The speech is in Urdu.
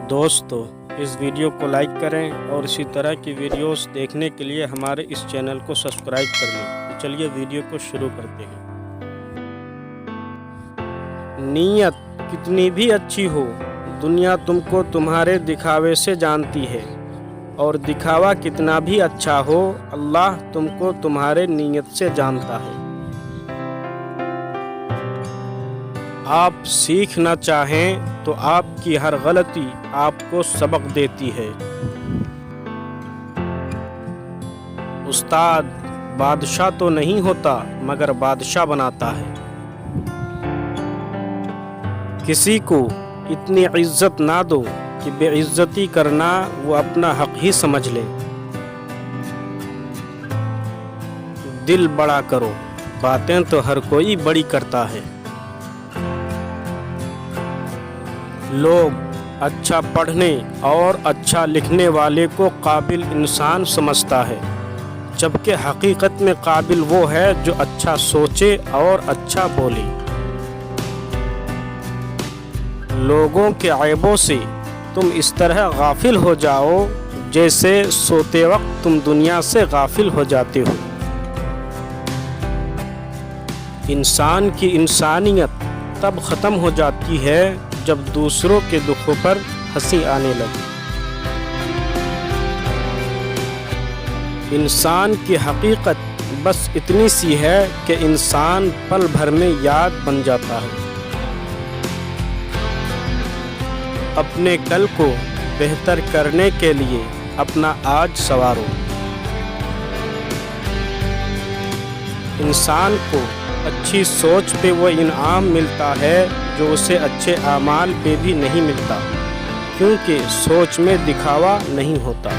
دوستو اس ویڈیو کو لائک کریں اور اسی طرح کی ویڈیوز دیکھنے کے لیے ہمارے اس چینل کو سبسکرائب کر لیں۔ تو چلیے ویڈیو کو شروع کرتے ہیں۔ نیت کتنی بھی اچھی ہو، دنیا تم کو تمہارے دکھاوے سے جانتی ہے، اور دکھاوا کتنا بھی اچھا ہو، اللہ تم کو تمہارے نیت سے جانتا ہے۔ آپ سیکھنا چاہیں تو آپ کی ہر غلطی آپ کو سبق دیتی ہے۔ استاد بادشاہ تو نہیں ہوتا مگر بادشاہ بناتا ہے۔ کسی کو اتنی عزت نہ دو کہ بے عزتی کرنا وہ اپنا حق ہی سمجھ لے۔ دل بڑا کرو، باتیں تو ہر کوئی بڑی کرتا ہے۔ لوگ اچھا پڑھنے اور اچھا لکھنے والے کو قابل انسان سمجھتا ہے، جبکہ حقیقت میں قابل وہ ہے جو اچھا سوچے اور اچھا بولے۔ لوگوں کے عیبوں سے تم اس طرح غافل ہو جاؤ جیسے سوتے وقت تم دنیا سے غافل ہو جاتے ہو۔ انسان کی انسانیت تب ختم ہو جاتی ہے جب دوسروں کے دکھوں پر ہنسی آنے لگے۔ انسان کی حقیقت بس اتنی سی ہے کہ انسان پل بھر میں یاد بن جاتا ہے۔ اپنے کل کو بہتر کرنے کے لیے اپنا آج سنوارو۔ انسان کو اچھی سوچ پہ وہ انعام ملتا ہے جو اسے اچھے اعمال پہ بھی نہیں ملتا، کیونکہ سوچ میں دکھاوا نہیں ہوتا۔